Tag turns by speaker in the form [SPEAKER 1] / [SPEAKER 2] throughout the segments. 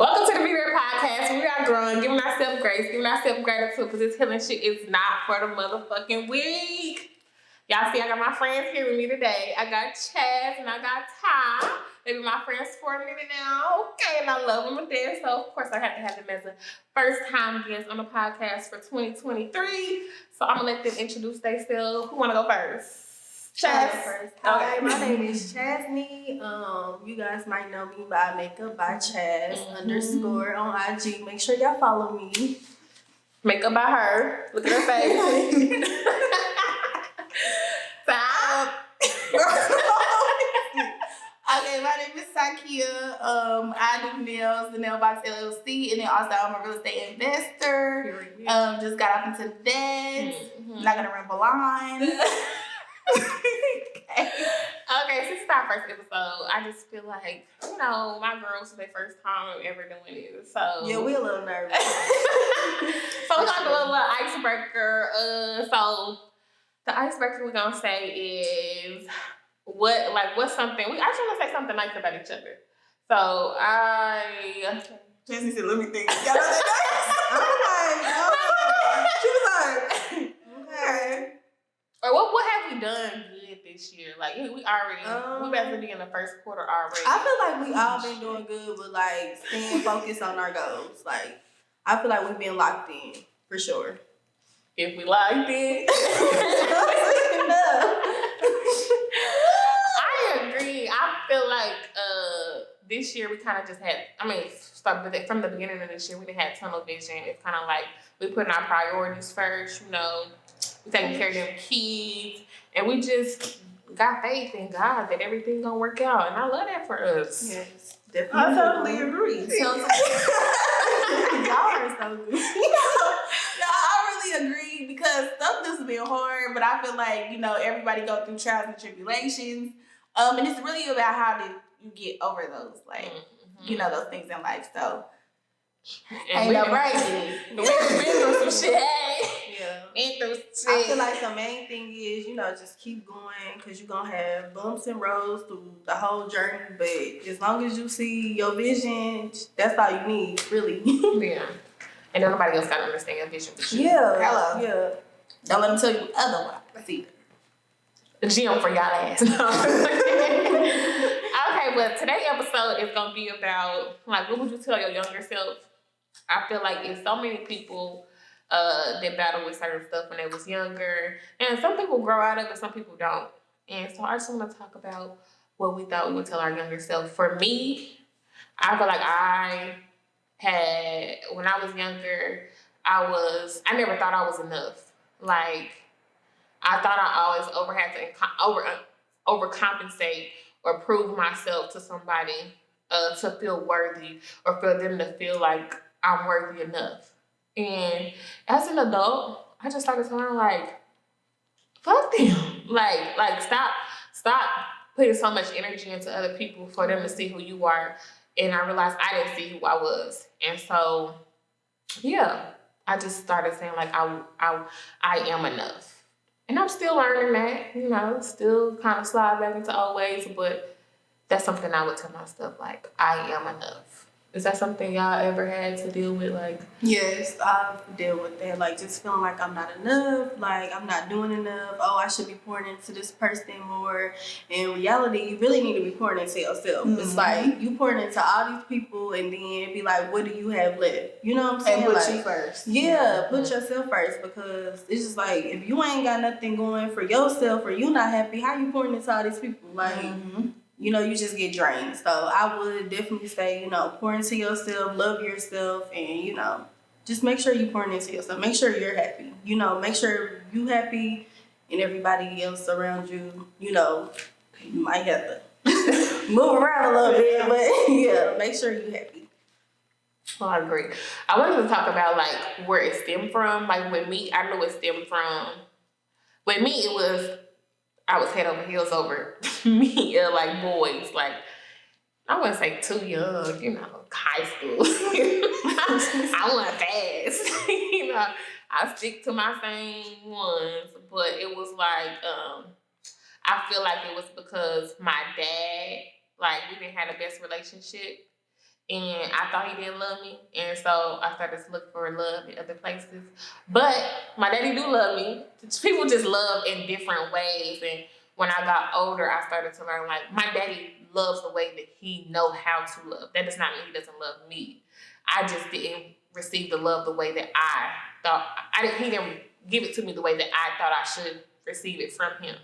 [SPEAKER 1] Welcome to the Be Rare Podcast. We are growing, giving ourselves grace, giving ourselves gratitude, because this healing shit is not for the motherfucking weak. Y'all see, I got my friends here with me today. I got Chaz and I got Ty. They've been my friends for a minute now. Okay, and I love them to death. So, of course, I have to have them as a first-time guest on the podcast for 2023. So, I'm going to let them introduce themselves. Who want to go first? Chaz.
[SPEAKER 2] Hi, my name is Chasney. You guys might know me by Makeup by Chaz _ on IG. Make sure y'all follow me.
[SPEAKER 1] Makeup by her. Look at her face.
[SPEAKER 3] Okay, my name is Sakia. I do nails, the Nail Box LLC, and then also I'm a real estate investor. Just got off into the debt. Not gonna ramble on.
[SPEAKER 1] Okay, since it's our first episode, I just feel like, my girls for their first time ever doing it. So
[SPEAKER 2] Yeah, we're a little nervous.
[SPEAKER 1] So we're gonna do a little icebreaker. So the icebreaker we're gonna say is what's something I just wanna say something nice about each other. So
[SPEAKER 3] Jesse said, let me think.
[SPEAKER 2] I'm like, she was like, okay.
[SPEAKER 1] Or what have we done good this year? Like we about to be in the first quarter already.
[SPEAKER 2] I feel like we all been doing good with like staying focused on our goals. Like I feel like we've been locked in for sure.
[SPEAKER 1] If we liked it. I agree. I feel like this year we kind of just had, from the beginning of this year, we didn't have tunnel vision. It's kind of like we putting our priorities first, we taking care of them kids, and we just got faith in God that everything gonna work out, and I love that for us.
[SPEAKER 2] Yes, definitely.
[SPEAKER 3] I totally agree.
[SPEAKER 2] Y'all are so good.
[SPEAKER 3] I really agree because stuff has been hard, but I feel like, everybody go through trials and tribulations. And it's really about how do you get over those, those things in life. So,
[SPEAKER 1] And
[SPEAKER 3] ain't no breaking.
[SPEAKER 1] We've been through some shit.
[SPEAKER 2] Yeah.
[SPEAKER 1] Been through some shit.
[SPEAKER 2] I feel like the main thing is, just keep going because you're going to have bumps and roads through the whole journey. But as long as you see your vision, that's all you need, really.
[SPEAKER 1] Yeah. And nobody else got to understand your vision but you.
[SPEAKER 2] Yeah.
[SPEAKER 3] Hello.
[SPEAKER 2] Yeah.
[SPEAKER 3] Don't let them tell you otherwise. See.
[SPEAKER 1] The gym for y'all ass. Okay, but today's episode is going to be about, what would you tell your younger self? I feel like it's so many people that battle with certain stuff when they was younger. And some people grow out of it, some people don't. And so I just want to talk about what we thought we would tell our younger self. For me, I feel like when I was younger, I never thought I was enough. Like, I thought I always had to overcompensate or prove myself to somebody to feel worthy or for them to feel like I'm worthy enough. And as an adult, I just started telling fuck them. Stop putting so much energy into other people for them to see who you are. And I realized I didn't see who I was. And so, yeah, I just started saying I am enough. And I'm still learning that, still kind of slide back into old ways, but that's something I would tell myself, I am enough. Is that something y'all ever had to deal with?
[SPEAKER 2] Yes, I've dealt with that. Just feeling like I'm not enough, I'm not doing enough. Oh, I should be pouring into this person more. In reality, you really need to be pouring into yourself. Mm-hmm. It's like you pouring into all these people and then be like, what do you have left? You know what I'm saying?
[SPEAKER 3] And put you first.
[SPEAKER 2] Yeah, put yourself first because it's just if you ain't got nothing going for yourself or you not happy, how you pouring into all these people? You just get drained. So I would definitely say, pour into yourself, love yourself, and, just make sure you pour into yourself. Make sure you're happy. Make sure you happy and everybody else around you, you might have to move around a little bit, but yeah, make sure you're happy.
[SPEAKER 1] Well, I agree. I wanted to talk about, where it stemmed from. With me, I know it stemmed from, with me, it was, I was head over heels over me, boys. I wouldn't say too young, high school. I wasn't fast. I stick to my same ones. But it was I feel like it was because my dad, we didn't have the best relationship. And I thought he didn't love me. And so I started to look for love in other places. But my daddy do love me. People just love in different ways. And when I got older, I started to learn, like, my daddy loves the way that he know how to love. That does not mean he doesn't love me. I just didn't receive the love the way that I thought. He didn't give it to me the way that I thought I should receive it from him.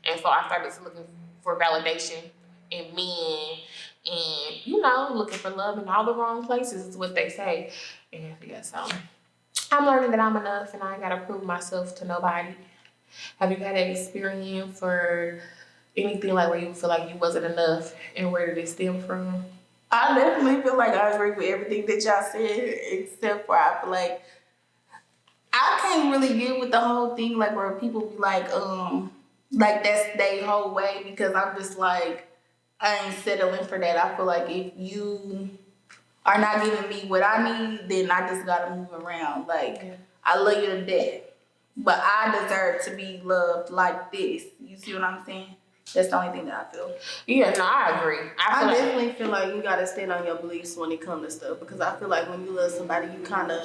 [SPEAKER 1] And so I started to looking for validation in men and, you know, looking for love in all the wrong places is what they say. And yeah, so I'm learning that I'm enough and I ain't gotta prove myself to nobody. Have you had an experience or anything like where you feel like you wasn't enough and where did it stem from?
[SPEAKER 3] I definitely feel like I agree with everything that y'all said, except for I feel like I can't really get with the whole thing like where people be like that's their whole way, because I'm just like, I ain't settling for that. I feel like if you are not giving me what I need, then I just gotta move around. Like, I love you to death, but I deserve to be loved like this. You see what I'm saying? That's the only thing that I feel.
[SPEAKER 1] Yeah, no, I agree.
[SPEAKER 2] I definitely feel like you gotta stand on your beliefs when it comes to stuff, because I feel like when you love somebody, you kind of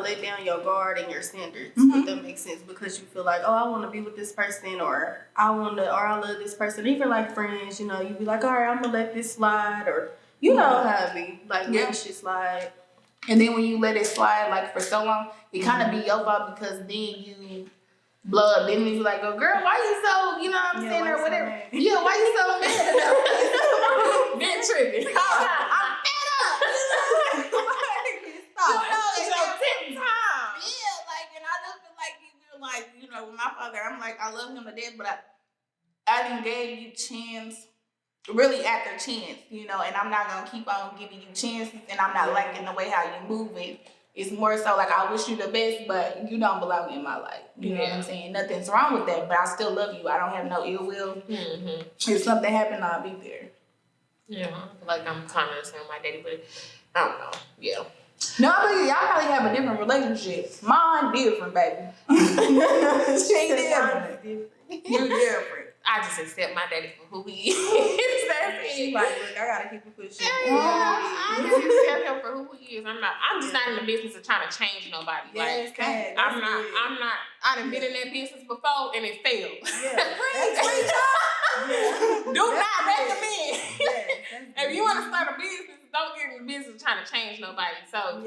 [SPEAKER 2] let down your guard and your standards. If that makes sense, because you feel like, oh, I want to be with this person, or I love this person. Even like friends, you know, you be like, all right, I'm gonna let this slide, or you know how it be, like let shit slide.
[SPEAKER 3] And then when you let it slide like for so long, it kind of be your fault, because then you blow up. Then you like, oh girl, why you so, you know what I'm saying, or whatever. Yeah, why you so mad about it?
[SPEAKER 1] Been tripping.
[SPEAKER 3] I'm fed up. Stop.
[SPEAKER 1] It's your 10th time.
[SPEAKER 3] Yeah, like, and I just feel like you feel like, you know, with my father, I'm like, I love him to death, but I didn't gave you chance, really after chance, you know, and I'm not gonna keep on giving you chances, and I'm not liking the way how you move it. It's more so like, I wish you the best, but you don't belong in my life. You know what I'm saying? Nothing's wrong with that, but I still love you. I don't have no ill will. If something happened, I'll be there.
[SPEAKER 1] Yeah, I feel like I'm kind of the same with my daddy, but I don't know. Yeah.
[SPEAKER 3] No, I think y'all probably have a different relationship. Mine different, baby. She different. You different.
[SPEAKER 1] I just accept my daddy for who he is. That's
[SPEAKER 2] She
[SPEAKER 1] it.
[SPEAKER 2] like, look, I gotta keep it pushing.
[SPEAKER 1] I just accept him for who he is. I'm just not in the business of trying to change nobody.
[SPEAKER 2] Yes,
[SPEAKER 1] like,
[SPEAKER 2] that's
[SPEAKER 1] I'm not. I done been in that business before and it failed. Do not recommend. If you want to start a business, don't get in the business of trying to change nobody. So,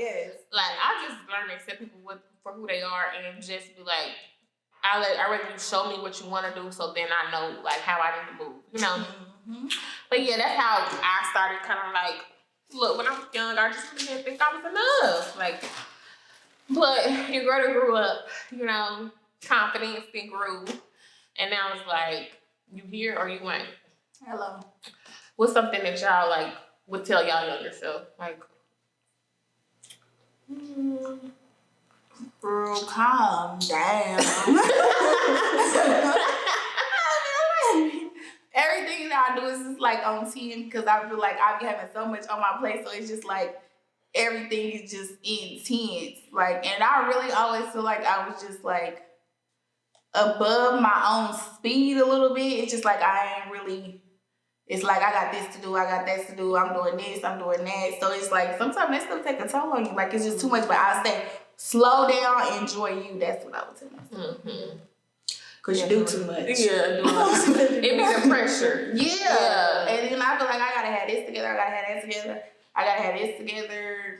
[SPEAKER 1] like, I just learn to accept people for who they are and just be like, I rather you show me what you want to do, so then I know like how I need to move, you know. But yeah, that's how I started. Kind of like, look, when I was young, I just didn't think I was enough. Like, but your girl grew up, you know, confidence then grew, and now it's like, you here or you ain't.
[SPEAKER 3] Hello.
[SPEAKER 1] What's something that y'all like would tell y'all younger self, like?
[SPEAKER 3] Girl, calm down. Everything that I do is just like on 10, because I feel like I be having so much on my plate, so it's just like everything is just intense. Like, and I really always feel like I was just like above my own speed a little bit. It's just like I ain't really. It's like I got this to do, I got that to do. I'm doing this, I'm doing that. So it's like sometimes that stuff take a toll on you. Like, it's just too much. But I say, slow down, enjoy you. That's what I would tell myself. Because you do too much.
[SPEAKER 1] Yeah, it be the pressure.
[SPEAKER 3] Yeah. And then I feel like I gotta have this together, I gotta have that together, I gotta have this together.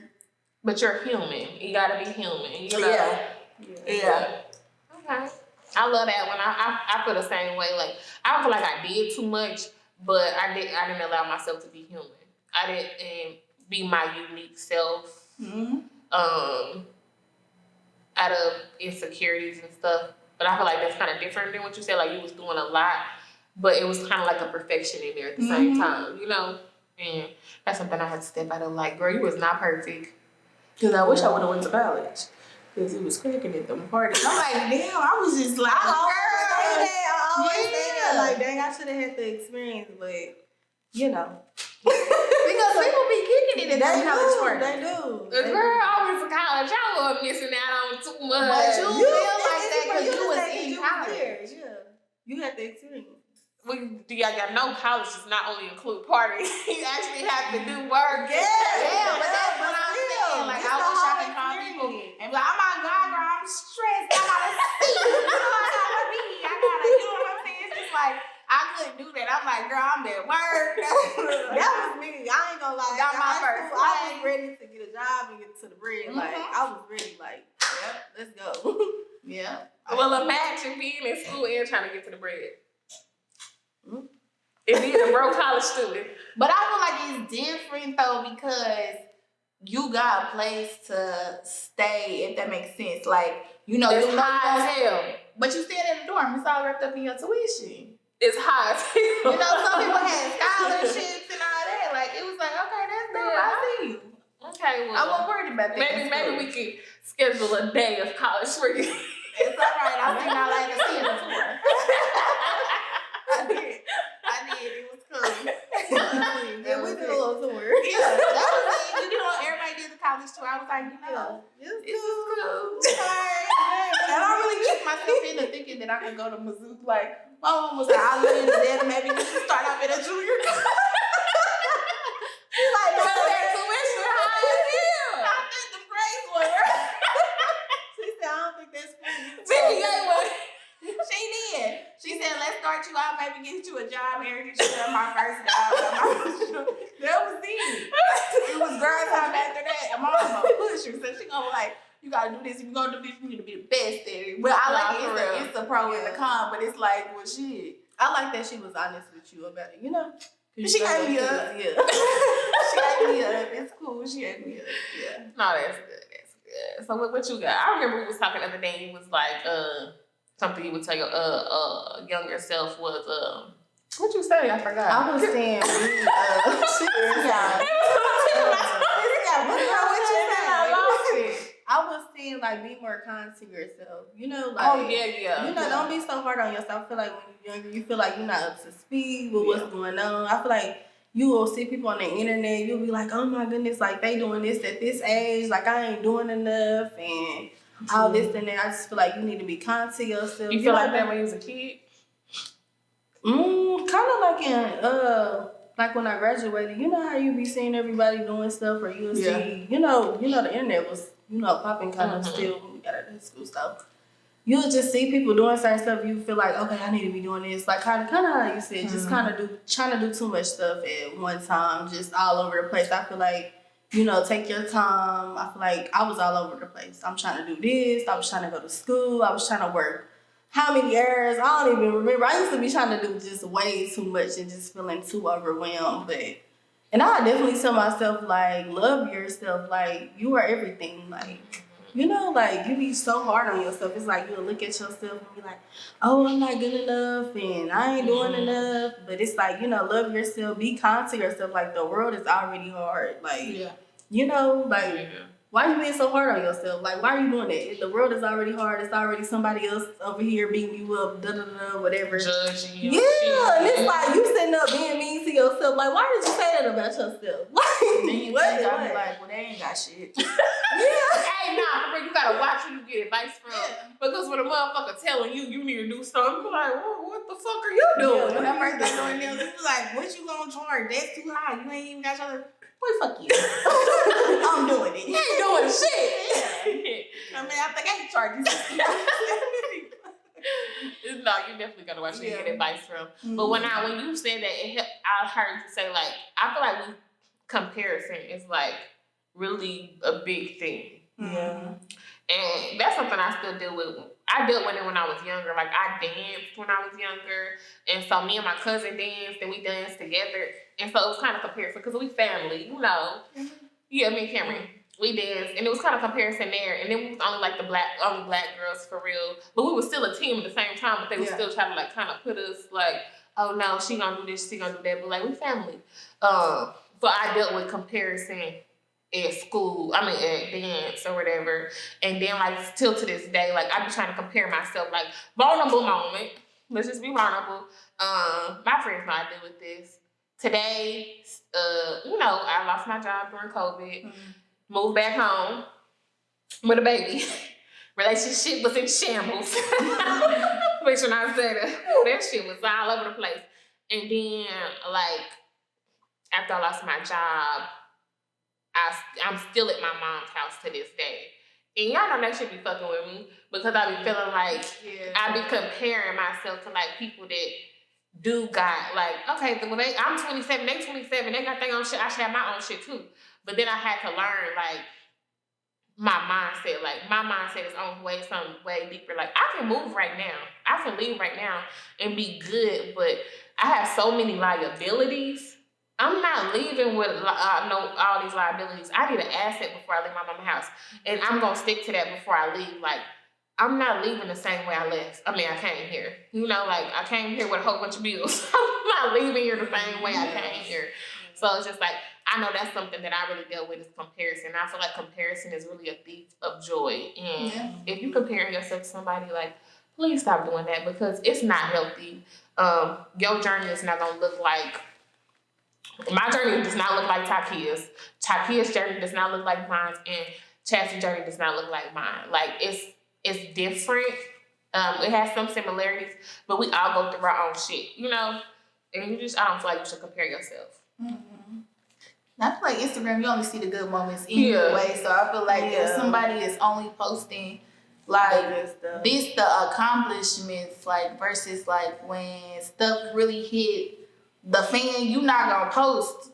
[SPEAKER 1] But you're human. You gotta be human. You know?
[SPEAKER 3] Yeah.
[SPEAKER 1] Okay. I love that when I feel the same way. Like, I don't feel like I did too much, but I didn't allow myself to be human. I didn't be my unique self. Out of insecurities and stuff. But I feel like that's kind of different than what you said. Like, you was doing a lot, but it was kind of like a perfection in there at the same time, you know? And that's something I had to step out of. Like, girl, you was not perfect.
[SPEAKER 3] Because I wish I would have went to college. Because it was cracking at them parties. I'm like, damn, I was just like,
[SPEAKER 2] I always say that. Like, dang, I should have had the experience, but, you know.
[SPEAKER 3] Because people be kicking it at them college parties.
[SPEAKER 2] They do.
[SPEAKER 1] The girl, I went to college. Y'all were missing out on too much.
[SPEAKER 3] But you feel like that because you was in college.
[SPEAKER 2] Yeah. You had the experience.
[SPEAKER 1] do y'all know college does not only include parties. You actually have to do work.
[SPEAKER 3] Yeah, but that's what I'm saying. Like,
[SPEAKER 2] It's
[SPEAKER 3] I
[SPEAKER 2] the
[SPEAKER 3] wish I
[SPEAKER 2] whole
[SPEAKER 3] could call people
[SPEAKER 2] experience.
[SPEAKER 3] and be like, oh my God, girl, I'm stressed. I gotta see. You know, I gotta be. I gotta, you know what I'm saying? It's just like, I couldn't do that. I'm like, girl, I'm at work.
[SPEAKER 2] That was me. I ain't gonna lie.
[SPEAKER 3] Got my
[SPEAKER 2] High
[SPEAKER 3] first
[SPEAKER 2] school, I was
[SPEAKER 3] flag.
[SPEAKER 2] ready to get a job and get to the bread. Like, I was ready. Like, yep, let's go.
[SPEAKER 3] Yeah.
[SPEAKER 1] Well, imagine being in school and trying to get to the bread. And being a broke college student.
[SPEAKER 3] But I feel like it's different though because you got a place to stay, if that makes sense. Like, you know,
[SPEAKER 1] It's
[SPEAKER 3] you
[SPEAKER 1] high as hell.
[SPEAKER 3] but you stayed in the dorm. It's all wrapped up in your tuition.
[SPEAKER 1] It's high as hell.
[SPEAKER 3] You know, some people had scholarships and all that. Like, it was like, okay, that's dope.
[SPEAKER 1] Yeah.
[SPEAKER 3] I see you.
[SPEAKER 1] Okay,
[SPEAKER 3] I
[SPEAKER 1] well,
[SPEAKER 3] wasn't worried about that.
[SPEAKER 1] maybe we can schedule a day of college for you.
[SPEAKER 3] It's all right. I seen all that to see the tour. I did. It was cool.
[SPEAKER 2] Yeah, we did a little tour.
[SPEAKER 3] Yeah, that was it. You know, everybody did the college tour. I was like, you know,
[SPEAKER 2] This
[SPEAKER 3] this is cool.
[SPEAKER 2] Okay.
[SPEAKER 3] And I really tricked myself into thinking that I could go to Mizzou. Like, my mom was like, I love you to death. Maybe you should start off at a junior college. She's like, no,
[SPEAKER 1] Because that tuition high as hell.
[SPEAKER 3] I think the grades were.
[SPEAKER 2] She said, I don't think that's cool.
[SPEAKER 1] CPA was.
[SPEAKER 3] She did. She said, let's start you out, maybe get you a job here. Get you my first job. That was it. It was girl time after that. And my mom gonna push her. So she gonna like, you gotta do this. If you gonna do this, you need to be the best at it. But I like
[SPEAKER 1] Nah, for
[SPEAKER 3] it.
[SPEAKER 1] real.
[SPEAKER 3] It's a pro and a con, but it's like, well, shit.
[SPEAKER 2] I like that she was honest with you about it, you know?
[SPEAKER 3] She ate me up.
[SPEAKER 2] Yeah.
[SPEAKER 3] She ate me up. It's cool. She ate me up. Yeah.
[SPEAKER 1] No, that's good. That's good. So what you got? I remember we was talking the other day. You was like, something you would tell your younger self was what you say? I forgot.
[SPEAKER 2] I was saying, I was saying, like, be more kind to yourself. You know, like,
[SPEAKER 1] Oh yeah.
[SPEAKER 2] you know, don't be so hard on yourself. I feel like when you're younger, you feel like you're not up to speed with what's going on. I feel like you will see people on the internet, you'll be like, oh my goodness, like, they doing this at this age, like, I ain't doing enough, and all this and that. I just feel like you need to be kind to yourself.
[SPEAKER 1] You feel like that when you was a kid?
[SPEAKER 2] Kind of like in like when I graduated. You know how you be seeing everybody doing stuff, or you'll see, you know, the internet was, popping kind of still when we got out of school stuff. You'll just see people doing certain stuff. You feel like, okay, I need to be doing this. Like kind of how you said, just trying to do too much stuff at one time, just all over the place. I feel like, take your time. I feel like I was all over the place. I'm trying to do this. I was trying to go to school. I was trying to work. How many hours? I don't even remember. I used to be trying to do just way too much and just feeling too overwhelmed. And I definitely tell myself, like, love yourself. Like, you are everything. Like, like, you be so hard on yourself. It's like you'll look at yourself and be like, oh, I'm not good enough and I ain't doing enough. But it's like, love yourself. Be kind to yourself. Like, the world is already hard. Like, why you being so hard on yourself? Like, why are you doing that? The world is already hard. It's already somebody else over here beating you up, whatever.
[SPEAKER 1] Judging you.
[SPEAKER 2] Yeah, and it's like you sitting up being mean to yourself. Like, why did you say that about yourself? Like,
[SPEAKER 3] Then you
[SPEAKER 2] what?
[SPEAKER 3] think I'm like, well, they ain't got shit.
[SPEAKER 1] Hey, nah, you gotta watch who you get advice from. Because when a motherfucker telling you need to do something, you're like, what the fuck are you doing?
[SPEAKER 3] When I first started doing this, it's like, what you gonna charge? That's too high. You ain't even got your... Boy, fuck you. I'm doing it.
[SPEAKER 1] You ain't doing shit.
[SPEAKER 3] I mean, I think I can charge you.
[SPEAKER 1] No, you definitely gotta watch who you get advice from.
[SPEAKER 3] Mm-hmm.
[SPEAKER 1] But when you said that, I heard you say, like, I feel like comparison is like really a big thing.
[SPEAKER 2] Yeah.
[SPEAKER 1] And that's something I still deal with. I dealt with it when I was younger. Like, I danced when I was younger. And so me and my cousin danced and we danced together. And so it was kind of comparison because we family, Yeah, me and Cameron. We danced. And it was kind of comparison there. And then we was only like only black girls for real. But we were still a team at the same time. But they were still trying to like kind of put us like, oh no, she gonna do this, she gonna do that. But like, we family. So I dealt with comparison at school, at dance or whatever. And then like still to this day, like I be trying to compare myself, like vulnerable moment. Let's just be vulnerable. My friends know I deal with this. Today, I lost my job during COVID, moved back home with a baby. Relationship was in shambles. Make sure I say that. That shit was all over the place. And then, like, after I lost my job, I'm still at my mom's house to this day. And y'all know that should be fucking with me because I be feeling like I be comparing myself to like people that do got like, okay, I'm 27, they 27, they got their own shit. I should have my own shit too. But then I had to learn like my mindset is on something way deeper. Like I can move right now, I can leave right now and be good, but I have so many liabilities. I'm not leaving with all these liabilities. I need an asset before I leave my mama's house, and I'm gonna stick to that before I leave. Like I'm not leaving the same way I left. I mean, I came here. You know, like I came here with a whole bunch of bills. I'm not leaving here the same way I came here. So it's just like I know that's something that I really dealt with is comparison. I feel like comparison is really a thief of joy. And if you comparing yourself to somebody, like please stop doing that because it's not healthy. Your journey is not gonna look like. My journey does not look like Takia's. Takia's journey does not look like mine, and Chasty's journey does not look like mine. Like it's different. It has some similarities, but we all go through our own shit, you know. And I don't feel like you should compare yourself.
[SPEAKER 3] Mm-hmm. I feel like Instagram, you only see the good moments either way. So I feel like if somebody is only posting like this, the accomplishments, like versus like when stuff really hit the fan, you not gonna post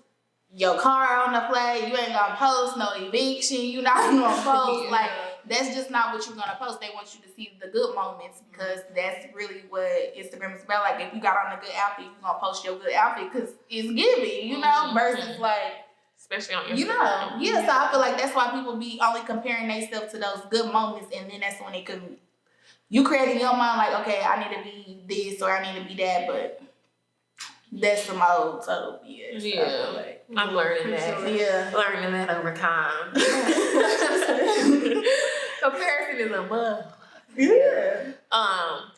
[SPEAKER 3] your car on the flag. You ain't gonna post no eviction. You not gonna post like that's just not what you're gonna post. They want you to see the good moments because that's really what Instagram is about. Like if you got on a good outfit, you're gonna post your good outfit because it's giving, you know, versus like
[SPEAKER 1] especially on Instagram.
[SPEAKER 3] You know, so I feel like that's why people be only comparing themselves to those good moments, and then that's when you create in your mind like, okay, I need to be this or I need to be that, but that's some old total BS.
[SPEAKER 1] Yeah, like, I'm learning that.
[SPEAKER 3] Sure. Yeah,
[SPEAKER 1] learning that over time. Comparison is a bug.
[SPEAKER 3] Yeah.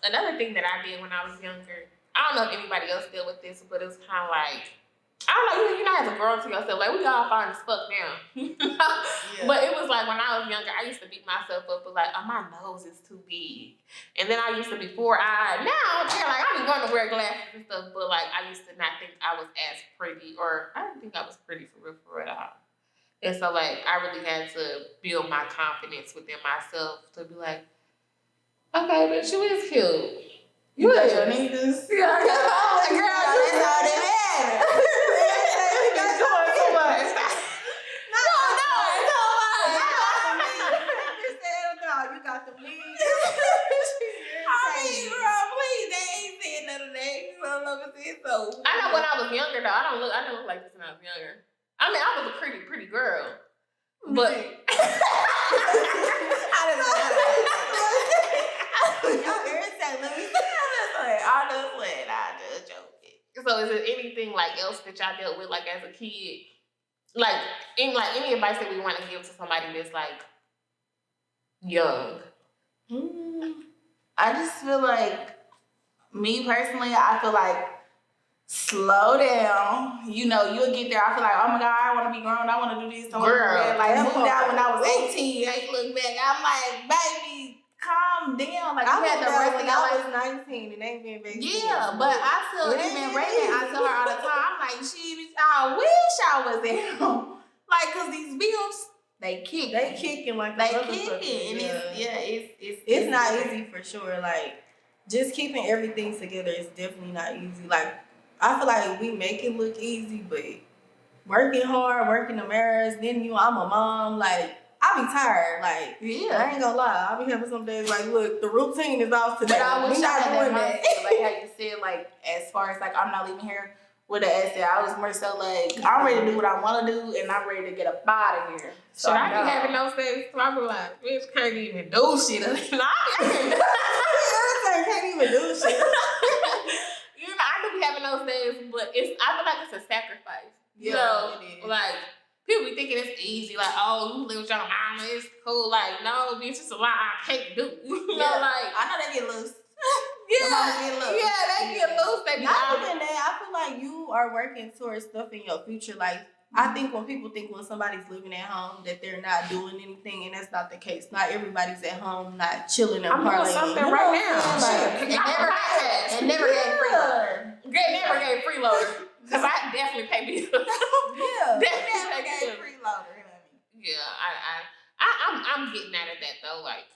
[SPEAKER 1] Another thing that I did when I was younger, I don't know if anybody else dealt with this, but it was kind of like, I don't know, you know, as a girl to yourself, like, we all fine as fuck now. But it was like, when I was younger, I used to beat myself up with like, oh, my nose is too big. And then I used to be 4-eyed. Now, yeah, like, I be wanting to wear glasses and stuff, but like, I used to not think I was as pretty, or I didn't think I was pretty for real at all. And so, like, I really had to build my confidence within myself to be like, okay, bitch, you is cute.
[SPEAKER 3] You got your niggas.
[SPEAKER 1] Yeah, girl, that's all that matters. So I know when I was younger though, I didn't look like this when I was younger. I mean, I was a pretty girl, but I didn't know. Y'all irritate. Let me I just joking. So is there anything like else that y'all dealt with like as a kid? Like any advice that we want to give to somebody that's like young?
[SPEAKER 3] I just feel like me personally, I feel like slow down. You know, you'll get there. I feel like, oh my God, I want to be grown. I want to do this. Girl, like moved out when I was 18. I look back. I'm like, baby, calm down. Like,
[SPEAKER 2] I
[SPEAKER 3] you had the rest of your life.
[SPEAKER 2] I was 19 and ain't been back.
[SPEAKER 3] Yeah, but I tell even Raymond, I tell her all the time, I'm like, I wish I was at home. Like, cause these bills, they kicking like they kicking, and
[SPEAKER 2] it's not easy for sure. Like, just keeping everything together is definitely not easy. Like, I feel like we make it look easy, but working hard, working the mirrors, then I'm a mom, like, I be tired. Like, I ain't gonna lie. I be having some days like, look, the routine is off today.
[SPEAKER 3] But I wish I had that mindset, like how you said, like, as far as like, I'm not leaving here with an asset. I was more so like, I'm ready to do what I want to do, and I'm ready to get up out of here.
[SPEAKER 1] So I be having those days, so I be like, bitch, can't even do shit.
[SPEAKER 2] I can't even do shit.
[SPEAKER 1] You know, I do be having those days, but I feel like it's a sacrifice. You know, it is. Like, people be thinking it's easy, like, oh, you live with your mama, it's cool. Like, no, bitch, it's a lot I can't do. You know, like,
[SPEAKER 3] I know they get loose.
[SPEAKER 1] They get loose. They be
[SPEAKER 2] not even that. I feel like you are working towards stuff in your future. Like, I think when people think when somebody's living at home that they're not doing anything, and that's not the case. Not everybody's at home, not chilling and
[SPEAKER 1] I'm doing
[SPEAKER 2] parlaying.
[SPEAKER 1] something right now.
[SPEAKER 2] Like,
[SPEAKER 1] And never gave freeloader. Never gave freeloader. Because I definitely pay bills.
[SPEAKER 2] Yeah.
[SPEAKER 1] Definitely pay bills.
[SPEAKER 3] freeloader.
[SPEAKER 1] Yeah, I'm getting out of that though. Like,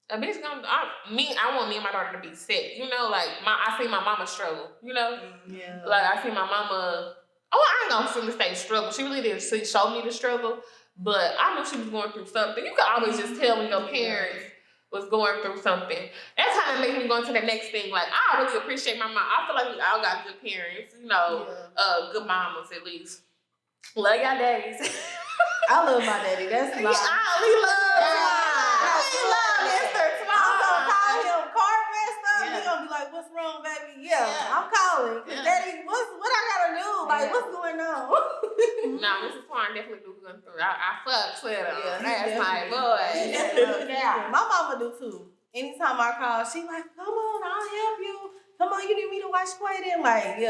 [SPEAKER 1] a bitch gonna, I want me and my daughter to be set. You know, like, I see my mama struggle. You know?
[SPEAKER 2] Yeah.
[SPEAKER 1] Like, I see my mama, I ain't gonna really say struggle. She really didn't show me the struggle, but I knew she was going through something. You can always just tell when your parents was going through something. That kind of makes me go into the next thing. Like, I really appreciate my mom. I feel like we all got good parents, you know, good mamas at least. Love y'all daddies.
[SPEAKER 2] I love my daddy. That's my.
[SPEAKER 1] We love Mr.
[SPEAKER 2] I'm gonna call him car messed up. He gonna be like, "What's wrong, baby?" Yeah. I'm calling. Daddy, what I gotta do? Like, what's going on?
[SPEAKER 1] No, Mrs. Swan definitely do going through. I fucks with him.
[SPEAKER 2] Yeah,
[SPEAKER 1] That's my boy.
[SPEAKER 2] Yeah. My mama do too. Anytime I call, she like, "Come on, I'll help you. Come on, you need me to watch Quaden." Like,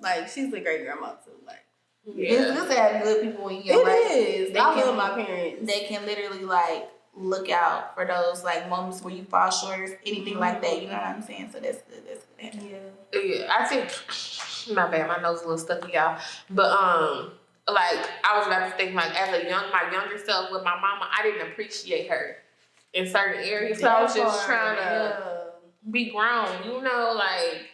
[SPEAKER 2] like she's a great grandma too. Like,
[SPEAKER 3] It's good to have good people in your life.
[SPEAKER 2] It is. I love my parents.
[SPEAKER 3] They can literally like look out for those like moments where you fall short or anything like that. You know what I'm saying? So that's good. That's good.
[SPEAKER 1] Yeah, I think, my bad, my nose is a little stuffy, y'all. But like I was about to think, like, as my younger self with my mama, I didn't appreciate her in certain areas. So I was just trying to be grown, you know, like.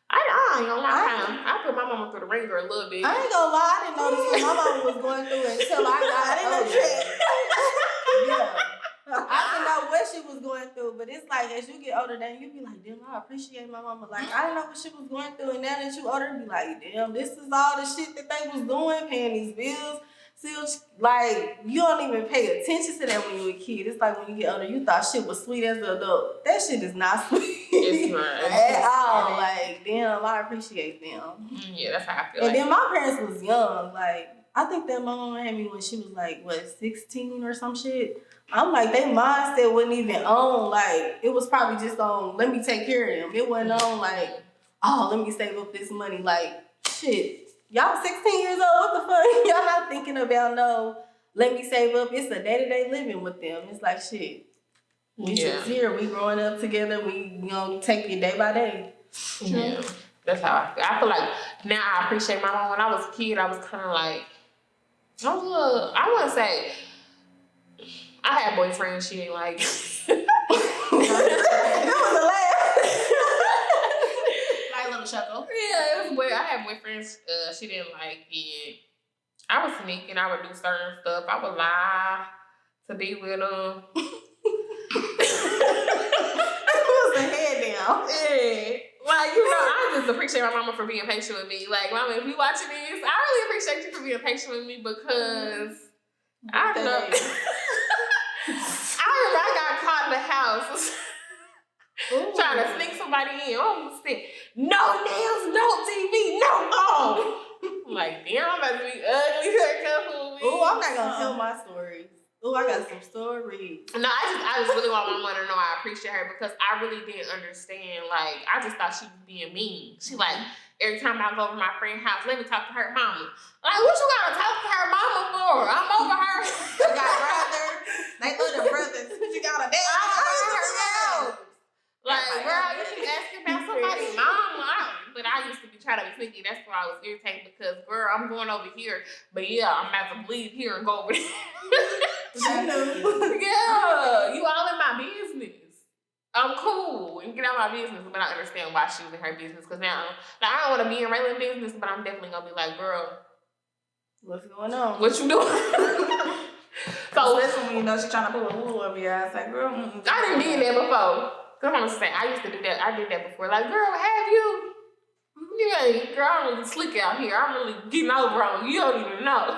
[SPEAKER 1] I ain't gonna lie, I put my mama through the ringer a little bit.
[SPEAKER 2] I ain't gonna lie, I didn't notice what my mama was going through until I got older. I didn't know what she was going through, but it's like as you get older, then you be like, damn, I appreciate my mama. Like, I didn't know what she was going through, and now that you older, you be like, damn, this is all the shit that they was doing, paying these bills. Still, like, you don't even pay attention to that when you were a kid. It's like when you get older, you thought shit was sweet as an adult. That shit is not sweet.
[SPEAKER 1] It's not.
[SPEAKER 2] At all. Like, damn, I appreciate them.
[SPEAKER 1] Yeah, that's how I feel.
[SPEAKER 2] And then my parents was young. Like, I think that my mama had me when she was like, 16 or some shit. I'm like, their mindset wasn't even on. Like, it was probably just on, let me take care of them. It wasn't on, like, oh, let me save up this money. Like, shit. Y'all 16 years old, what the fuck? Y'all not thinking about, no, let me save up. It's a day-to-day living with them. It's like, shit. We just here. We growing up together. We, take it day by day.
[SPEAKER 1] Yeah. That's how I feel. I feel like now I appreciate my mom. When I was a kid, I was kind of like, I wouldn't say, I had boyfriends she ain't like.
[SPEAKER 2] That was a laugh.
[SPEAKER 3] Like a little chuckle.
[SPEAKER 1] Yeah, it was I had boyfriends she didn't like. Yeah. I was sneaking. I would do certain stuff. I would lie to be with them.
[SPEAKER 2] It was a head down.
[SPEAKER 1] Yeah. Like, I just appreciate my mama for being patient with me. Like, mama, if you watching this, I really appreciate you for being patient with me because I know. I remember I got caught in the house trying to sneak somebody in. Oh, no nails, no TV, no phone. I'm like, damn, I'm about to be ugly.
[SPEAKER 2] Oh, I'm not gonna tell my stories. Oh, I got some stories.
[SPEAKER 1] No, I just really want my mama to know I appreciate her because I really didn't understand. Like, I just thought she was being mean. She like, every time I go over my friend's house, let me talk to her mama. Like, what you gotta talk to her mama for? I'm over her.
[SPEAKER 3] You got brothers. They little brothers. You got a dad.
[SPEAKER 1] I'm over her house. Like, girl, you should ask about somebody's mama. But I used to be trying to be sneaky. That's why I was irritated because, girl, I'm going over here. But yeah, I'm about to bleed here and go over there. Yeah, you all in my business. I'm cool and get out of my business, but I understand why she was in her business because now, like, I don't want to be in regular business, but I'm definitely gonna be like, girl,
[SPEAKER 2] what's going on?
[SPEAKER 1] what you doing?
[SPEAKER 3] So especially when you know she's trying to put a wool over your ass, like, girl,
[SPEAKER 1] I didn't did that before. Cause I'm saying I used to do that. I did that before. Like, girl, have you? You ain't, girl, I'm really slick out here. I'm really getting over on you. You don't even know.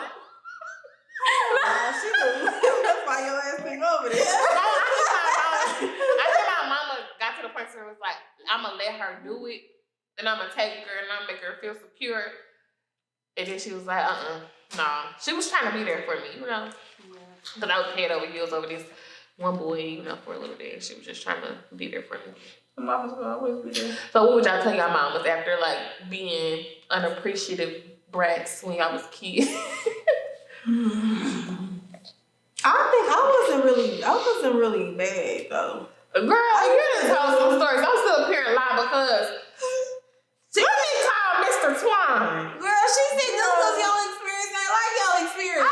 [SPEAKER 2] She was, that's why your ass been over there.
[SPEAKER 1] I think my mama got to the point where it was like, I'm gonna let her do it, and I'm gonna take her and I'm gonna make her feel secure. And then she was like, nah. She was trying to be there for me, But I was head over heels over this one boy, for a little bit. She was just trying to be there for me.
[SPEAKER 3] Mama's gonna always be there.
[SPEAKER 1] So what would y'all tell y'all mamas after like being unappreciative brats when y'all was kids?
[SPEAKER 2] I wasn't really bad though.
[SPEAKER 1] Girl, you done told some stories. I'm still up here and lie because let me call Mr. Twine.
[SPEAKER 3] Girl, she said this was your experience. I like your experience.
[SPEAKER 2] I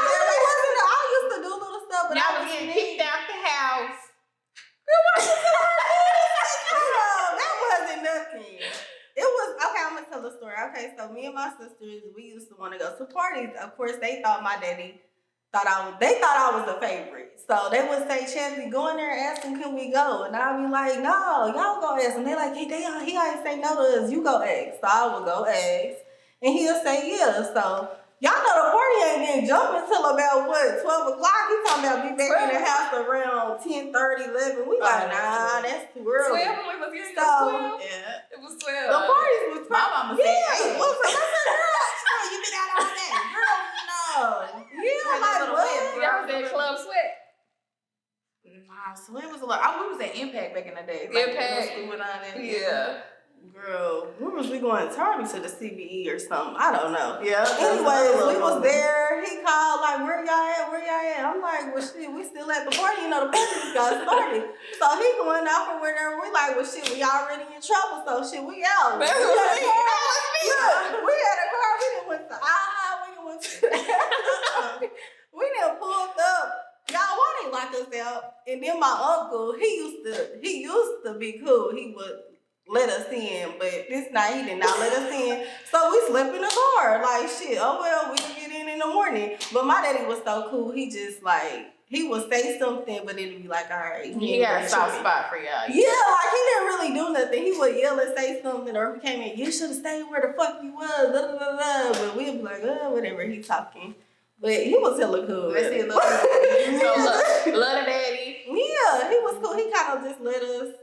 [SPEAKER 2] used to do little stuff, but
[SPEAKER 1] Y'all
[SPEAKER 2] I
[SPEAKER 1] was getting kicked out the house.
[SPEAKER 2] That wasn't nothing. It was okay. I'm gonna tell a story. Okay, so me and my sisters, we used to want to go to parties. Of course, they thought my daddy thought I was the favorite. So they would say, "Chelsea, go in there and ask him, can we go?" And I'd be like, "No, y'all go ask him." They like, "He always say no to us. You go ask." So I would go ask, and he'll say yeah. So y'all know the party ain't getting jumping until about 12 o'clock. He talking about be back in the house around 10:30, 11. We like, nah, that's too early.
[SPEAKER 1] 12? When was your
[SPEAKER 2] 12?
[SPEAKER 1] Yeah. It was 12.
[SPEAKER 2] The parties was
[SPEAKER 3] My mama said,
[SPEAKER 2] yeah.
[SPEAKER 3] "Hey,
[SPEAKER 2] What's up? Girl, you been out all day. Girl, no. Yeah,
[SPEAKER 3] Had
[SPEAKER 2] like
[SPEAKER 3] that little
[SPEAKER 2] what?
[SPEAKER 3] whip,
[SPEAKER 1] Y'all was at Club Sweat.
[SPEAKER 3] Nah, so it was a lot. We was at Impact back in the day.
[SPEAKER 1] Impact.
[SPEAKER 3] School and all that.
[SPEAKER 1] Yeah.
[SPEAKER 2] Girl, where was we going? Probably to the CBE or something. I don't know.
[SPEAKER 3] Yeah.
[SPEAKER 2] Anyways, we was there. He called like, "Where y'all at? Where y'all at?" I'm like, "Well, shit, we still at the party. You know, the party just got started." So he going out for whatever. We like, "Well, shit, we already in trouble. So shit, we out."
[SPEAKER 1] That
[SPEAKER 2] we
[SPEAKER 1] was
[SPEAKER 2] had a
[SPEAKER 1] me.
[SPEAKER 2] car.
[SPEAKER 1] That was me.
[SPEAKER 2] Look, we had a car. We done went to AHA. We done went to. We done pulled up. Y'all, why they lock us out? And then my uncle, he used to be cool. He would let us in, but this night he did not let us in. So we slept in the car. Like shit, oh well, we can get in the morning. But my daddy was so cool, he just like he would say something, but it'd be like, all right.
[SPEAKER 1] He got a soft spot for y'all.
[SPEAKER 2] Yeah, like he didn't really do nothing. He would yell and say something, or if he came in, you should have stayed where the fuck you was. Da, da, da, da. But we'd be like, whatever, he talking. But he was hella cool.
[SPEAKER 3] Let's see a little
[SPEAKER 1] So love the daddy.
[SPEAKER 2] Yeah, he was cool. He kind of just let us,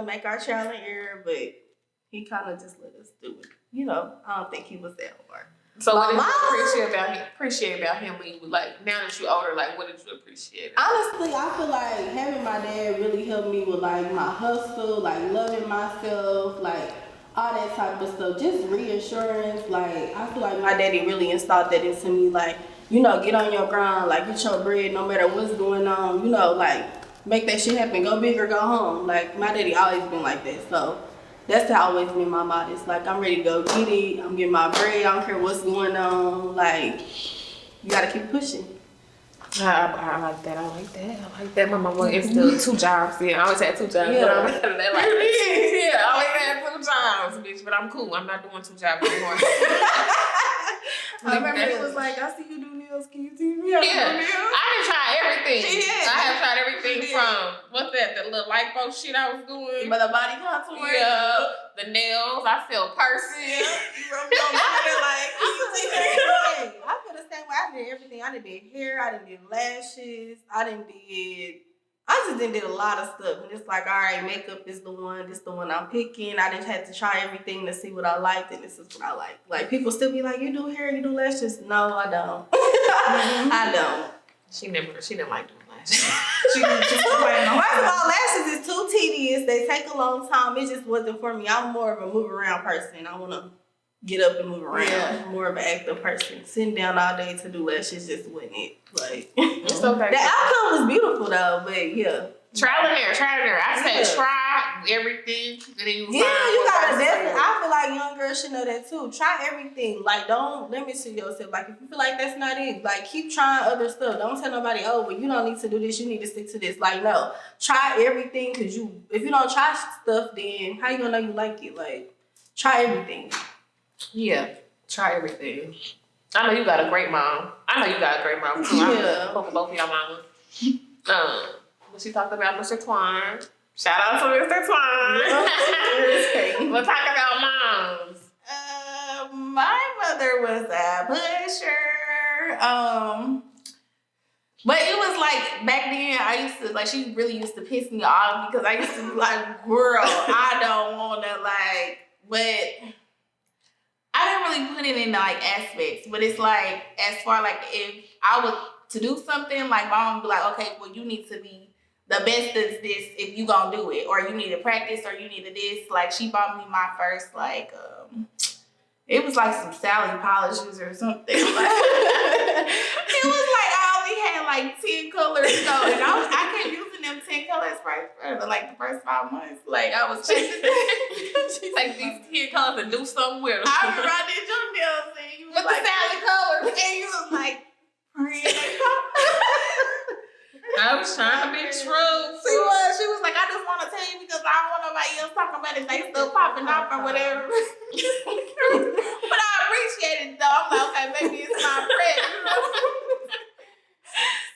[SPEAKER 2] make our trial and error, but he kind of just let us do it. I don't think he was that hard.
[SPEAKER 1] So what did
[SPEAKER 2] My
[SPEAKER 1] you appreciate about him when you like now that you older, like what did you appreciate?
[SPEAKER 2] Honestly, I feel like having my dad really helped me with like my hustle, like loving myself, like all that type of stuff. Just reassurance. Like I feel like my daddy really installed that into me. Like get on your grind, like get your bread, no matter what's going on. Like make that shit happen. Go big or go home. Like my daddy always been like that. So that's how always been my motto. It's like I'm ready to go get it. I'm getting my bread. I don't care what's going on. Like you gotta keep pushing.
[SPEAKER 1] I like that. I like that. My mama is still 2 jobs. Yeah, I always had 2 jobs.
[SPEAKER 2] Yeah.
[SPEAKER 1] But I'm better than that. Like, yeah, I always had 2 jobs, bitch. But I'm cool. I'm not doing 2 jobs anymore.
[SPEAKER 2] I remember it was like, I see you do nails. Can you teach me how to do
[SPEAKER 1] Yeah,
[SPEAKER 2] nails?
[SPEAKER 1] I done tried everything.
[SPEAKER 3] She did.
[SPEAKER 1] I have tried everything
[SPEAKER 3] She did.
[SPEAKER 1] from what's that? The little lipo shit I was doing.
[SPEAKER 3] But the body contour.
[SPEAKER 1] Yeah, the nails. I feel person.
[SPEAKER 3] You rubbed your body like,
[SPEAKER 2] I feel the same way. I feel the same way. I did everything. I done did hair. I done did lashes. I just did a lot of stuff. And it's like, all right, makeup is the one. This the one I'm picking. I just had to try everything to see what I liked, and this is what I like. Like people still be like, you do hair, you do lashes. No, I don't. I don't.
[SPEAKER 1] She didn't like doing lashes.
[SPEAKER 3] she playing on
[SPEAKER 2] First of all, lashes is too tedious. They take a long time. It just wasn't for me. I'm more of a move around person. I want to get up and move around.
[SPEAKER 3] Yeah.
[SPEAKER 2] More of an active person. Sitting down all day to do lashes just wasn't it. Like
[SPEAKER 1] It's okay.
[SPEAKER 2] the outcome was beautiful though, but yeah.
[SPEAKER 1] Trial and error. I said
[SPEAKER 2] Yeah.
[SPEAKER 1] try everything, and then you
[SPEAKER 2] Yeah,
[SPEAKER 1] find
[SPEAKER 2] you
[SPEAKER 1] what
[SPEAKER 2] gotta
[SPEAKER 1] works.
[SPEAKER 2] definitely. I feel like young girls should know that too. Try everything. Like, don't limit to yourself. Like, if you feel like that's not it, like, keep trying other stuff. Don't tell nobody, oh, well, you don't need to do this. You need to stick to this. Like, no, try everything. Cause if you don't try stuff, then how you gonna know you like it? Like, try everything.
[SPEAKER 1] Yeah, try everything. I know you got a great mom. I know you got a great mom too.
[SPEAKER 2] Yeah.
[SPEAKER 1] Both of your mamas. What she talked about Mr. Twine. Shout out to Mr. Twine. We'll talk about moms.
[SPEAKER 3] My mother was a pusher. But it was like back then I used to like she really used to piss me off because I used to be like, girl, I don't wanna like, but I didn't really put it in like aspects. But it's like as far like if I was to do something, like my mom would be like, okay, well you need to be the best at this if you gonna do it, or you need to practice, or you need to this. Like she bought me my first like It was like some Sally polishes or something. Like, it was like I only had like 10 colors though, and I kept using them 10 colors for like the first 5 months. Like I was chasing.
[SPEAKER 1] Take these 10 colors and do something with them.
[SPEAKER 3] I remember I did your nails and you was
[SPEAKER 1] With
[SPEAKER 3] like
[SPEAKER 1] the Sally colors.
[SPEAKER 3] and you was like,
[SPEAKER 1] I was trying to be true.
[SPEAKER 3] She was like, I just want to tell you because I don't want nobody else talking about it. They still popping off or whatever. But I appreciate it though. I'm like, okay, maybe it's my friend.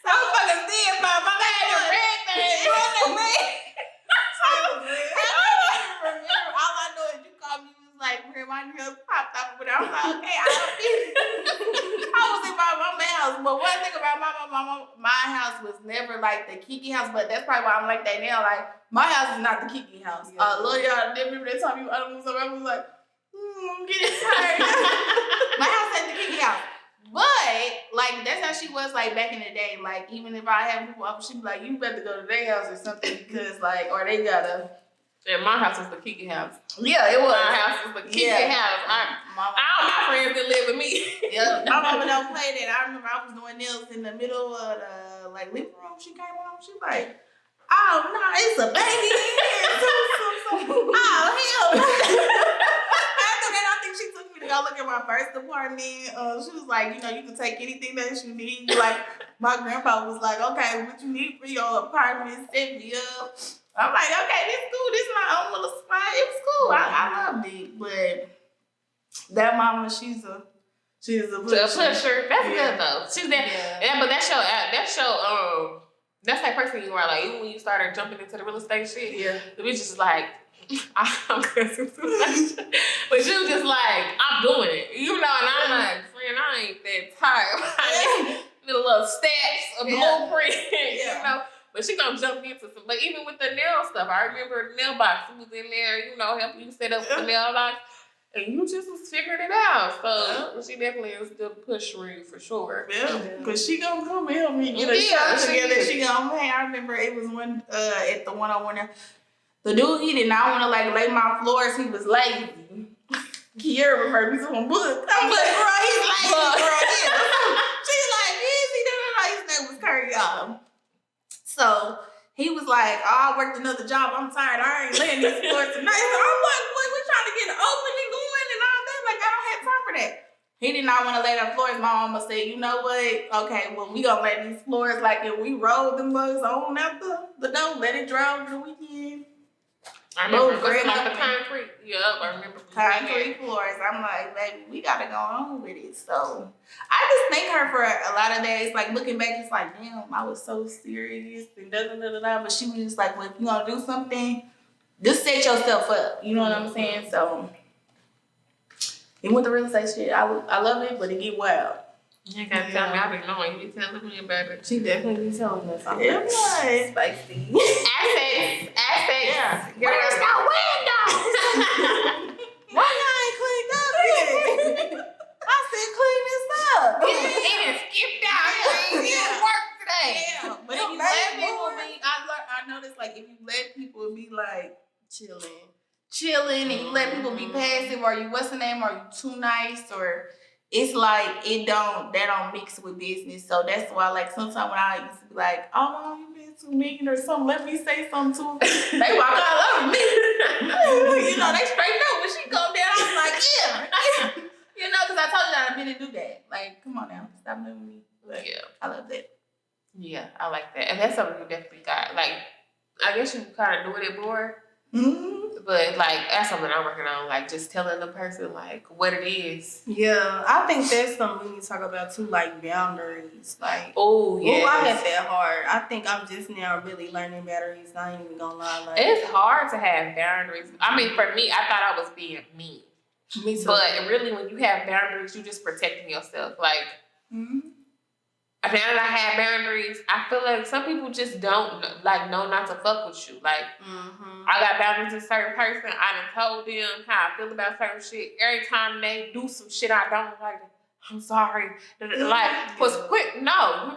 [SPEAKER 3] So I fucking did, but my man the red thing. All I know is you called me, you was like, my nails popped off, but I was like, okay, I don't feel it. I was in my mama's house, but one thing about my house was never like the Kiki house, but that's probably why I'm like that now. Like, my house is not the Kiki house. Lord, y'all didn't remember that time you I was like, I'm getting tired. My house ain't the Kiki house. But, like, that's how she was, like, back in the day. Like, even if I had people up, she'd be like, you better go to their house or something because, like, or they gotta.
[SPEAKER 1] And my house was the Kiki house.
[SPEAKER 3] Yeah, it was.
[SPEAKER 1] My house was the Kiki house. I don't have friends that live with me.
[SPEAKER 3] Yeah, my mama don't play that. I remember I was doing nails in the middle of the like living room. She came home. She like, oh no, it's a baby in here. Oh hell. After that, I think she took me to go look at my first apartment. She was like, you know, you can take anything that you need. Like my grandpa was like, okay, what you need for your apartment? Set me up. I'm like, okay, this cool. This is my own little spot. It was cool. I loved it, but. That mama, she's a pusher.
[SPEAKER 1] That's good though. She's that. Yeah, but that's that person you are. Like even when you started jumping into the real estate shit, the bitch is like, I'm cussing too much, but you just like, I'm doing it, you know. And I'm like, friend, I ain't that tired. I need a little steps, a blueprint, you know. But she gonna jump into some. But even with the nail stuff, I remember the nail box. Who was in there, you know, helping you set up the nail box. And you just was figuring it out. So she definitely is the pushery for sure.
[SPEAKER 3] Yeah, because she gonna come and help me get a shot together. She gonna pay. I remember it was one at the 101 there. The dude, he did not want to like lay my floors. He was lazy. Kiera referred me to him, but I'm like, bro, he's lazy, bro. She's like, easy. His name was Curry, y'all. So he was like, oh, I worked another job. I'm tired. I ain't laying these floors tonight. So I'm like, boy, we're trying to get an opening going and all that. Like, I don't have time for that. He did not want to lay the floors. My mama said, you know what? Okay, well, we gonna lay these floors like if we rolled them bugs on out the door, let it dry over the weekend.
[SPEAKER 1] I remember like the concrete. Yep, I remember
[SPEAKER 3] concrete floors. I'm like, baby, we gotta go on with it. So I just thank her for a lot of days. Like looking back, it's like, damn, I was so serious and da. But she was just like, well, if you gonna do something, just set yourself up. You know what I'm saying? So even with the real estate shit, I love it, but it get wild.
[SPEAKER 1] You ain't gotta tell me. I be knowing. You be telling me about it.
[SPEAKER 3] She definitely be telling us. Yeah, spicy.
[SPEAKER 1] Assets.
[SPEAKER 3] Yeah.
[SPEAKER 1] Where's the window?
[SPEAKER 3] Why y'all ain't cleaned up yet? I said clean this up.
[SPEAKER 1] It skipped out. He didn't work today.
[SPEAKER 3] Yeah, but if you let people be, I noticed like if you let people be like chilling, and you let people be passive, or you what's the name, or you too nice, or it's like that don't mix with business. So that's why like sometimes when I used to be like, oh, you being too mean or something, let me say something too. They walk all over me. You know, they straight up when she come down. I was like, yeah. You know, because I told you that I didn't do that. Like, come on now, stop moving me. But yeah, I love that.
[SPEAKER 1] Yeah, I like that, and that's something you definitely got. Like, I guess you kind of doing it more.
[SPEAKER 3] Mm-hmm.
[SPEAKER 1] But like that's something I'm working on, like just telling the person like what it is.
[SPEAKER 2] Yeah, I think that's something we need to talk about too, like boundaries. Like,
[SPEAKER 1] oh yeah,
[SPEAKER 2] I had that hard. I think I'm just now really learning boundaries. I ain't even gonna lie. Like,
[SPEAKER 1] it's hard to have boundaries. I mean, for me, I thought I was being mean.
[SPEAKER 2] Me too.
[SPEAKER 1] But really, when you have boundaries, you just protecting yourself. Like, now that I have boundaries, I feel like some people just don't like know not to fuck with you. Like, I got boundaries with a certain person. I done told them how I feel about certain shit. Every time they do some shit I don't like, I'm sorry. Like, was quick. No,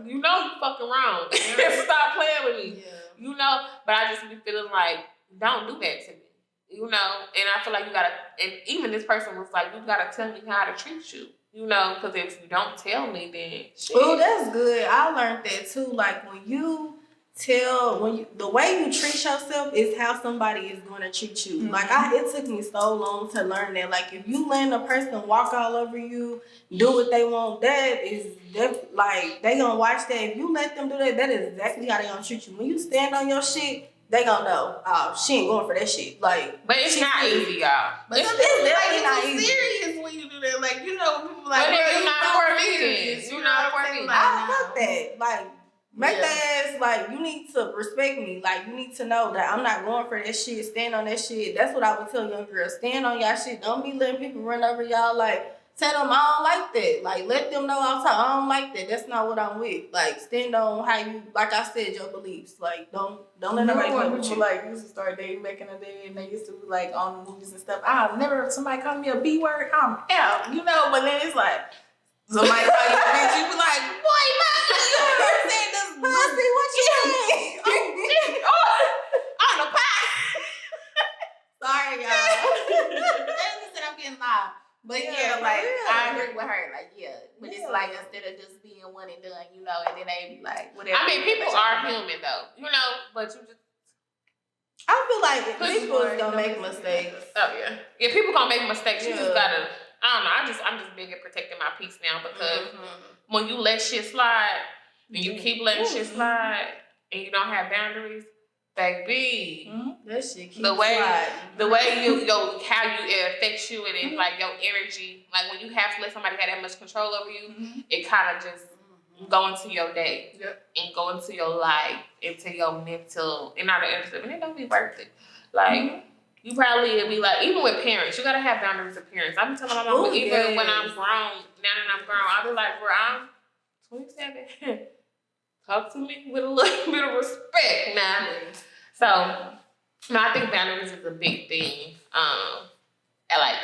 [SPEAKER 1] you fucking wrong. Stop playing with me. You know, but I just be feeling like, don't do that to me. you know, and I feel like you gotta, and even this person was like, you gotta tell me how to treat you, you know, because if you don't tell me, then shit.
[SPEAKER 2] Oh, that's good. I learned that too. Like when you the way you treat yourself is how somebody is going to treat you. Like it took me so long to learn that. Like if you let a person walk all over you, do what they want, like they gonna watch that. If you let them do that, that is exactly how they gonna treat you. When you stand on your shit, they gonna know, oh, she ain't going for that shit. Like,
[SPEAKER 1] but it's not easy, y'all.
[SPEAKER 3] But
[SPEAKER 2] it's
[SPEAKER 3] definitely
[SPEAKER 2] not
[SPEAKER 3] like,
[SPEAKER 2] easy.
[SPEAKER 3] Serious when you do that. Like, you know, people like,
[SPEAKER 1] but
[SPEAKER 3] bro,
[SPEAKER 1] you're not for me.
[SPEAKER 3] serious.
[SPEAKER 1] You're not for me.
[SPEAKER 2] Fuck that. Like, make that ass, like, you need to respect me. Like, you need to know that I'm not going for that shit. Stand on that shit. That's what I would tell young girls. Stand on y'all shit. Don't be letting people run over y'all. Like, tell them I don't like that. Like, let them know outside I don't like that. That's not what I'm with. Like, stand on how you, like I said, your beliefs. Like, don't let nobody play with you.
[SPEAKER 3] Like, used to start dating back in the day, and they used to be like on the movies and stuff. I'll never, if somebody call me a B word, I'm out, you know. But then it's like, somebody call you a bitch, you be like, boy, you understand this pussy? What you mean? On the pot. Sorry, y'all. They said I'm getting live. But yeah, like, I agree with her. Like, but it's like, instead of just being one and done, you know, and then they be like, whatever.
[SPEAKER 1] I mean, people are human though, you know, but you just.
[SPEAKER 2] I feel like people is gonna make mistakes.
[SPEAKER 1] Oh yeah, people gonna make mistakes. You just gotta. I don't know. I'm just big at protecting my peace now because when you let shit slide, and you keep letting shit slide, and you don't have boundaries, baby.
[SPEAKER 2] That shit keeps
[SPEAKER 1] the way
[SPEAKER 2] sliding.
[SPEAKER 1] you how it affects you and it's like your energy. Like when you have to let somebody have that much control over you, it kind of just go into your day and go into your life, into your mental, and all the other stuff, and it don't be worth it. Like you probably be like, even with parents, you gotta have boundaries with parents. I've been telling my mom, even when I'm grown, now that I'm grown, I'll be like, bro, I'm 27. Talk to me with a little bit of respect now. So, no, I think boundaries is a big thing. Like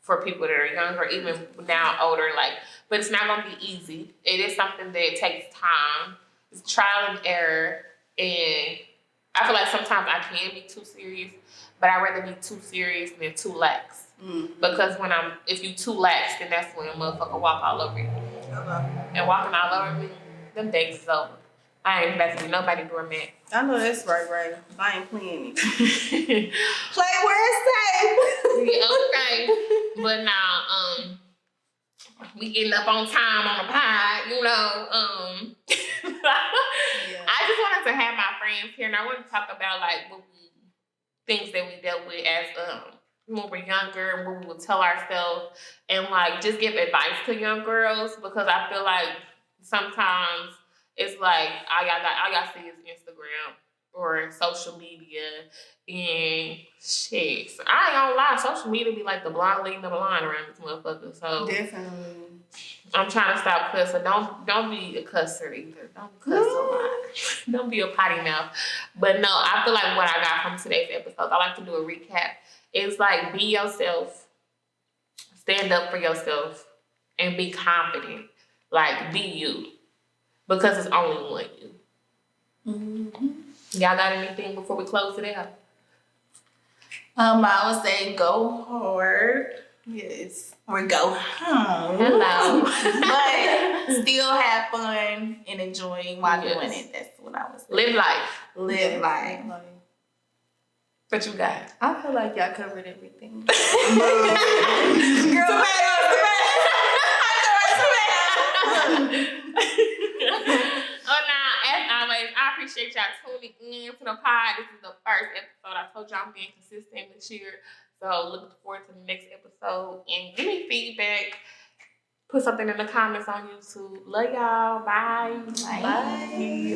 [SPEAKER 1] for people that are younger, even now older, like, but it's not gonna be easy. It is something that takes time. It's trial and error, and I feel like sometimes I can be too serious, but I'd rather be too serious than too lax. Because if you too lax, then that's when a motherfucker walk all over you. And walking all over me, them days is over. I ain't about to be nobody doormat.
[SPEAKER 2] I know that's right. I ain't playing it. Play where it's safe.
[SPEAKER 1] Okay. But now, we getting up on time on the pod, you know. I just wanted to have my friends here, and I wanted to talk about like things that we dealt with as when we're younger, and what we would tell ourselves, and like just give advice to young girls, because I feel like sometimes it's like all y'all see is Instagram or social media and shit. So I ain't gonna lie, social media be like the blind leading the blind around this motherfucker. So
[SPEAKER 2] definitely,
[SPEAKER 1] I'm trying to stop cussing. Don't be a cusser either. Don't cuss a lot. Don't be a potty mouth. But no, I feel like what I got from today's episode, I like to do a recap. It's like be yourself, stand up for yourself, and be confident. Like be you. Because it's only one you. Y'all got anything before we close it out?
[SPEAKER 3] I would say go hard. Yes. Or go home.
[SPEAKER 1] Hello.
[SPEAKER 3] But still have fun and enjoying while doing it. That's what I was saying.
[SPEAKER 1] Live life.
[SPEAKER 3] Live life.
[SPEAKER 1] What you got?
[SPEAKER 2] I feel like y'all covered everything.
[SPEAKER 3] Girl,
[SPEAKER 1] As always, I appreciate y'all tuning in to the pod. This is the first episode. I told y'all I'm being consistent this year. So looking forward to the next episode. And give me feedback. Put something in the comments on YouTube. Love y'all. Bye.
[SPEAKER 3] Bye.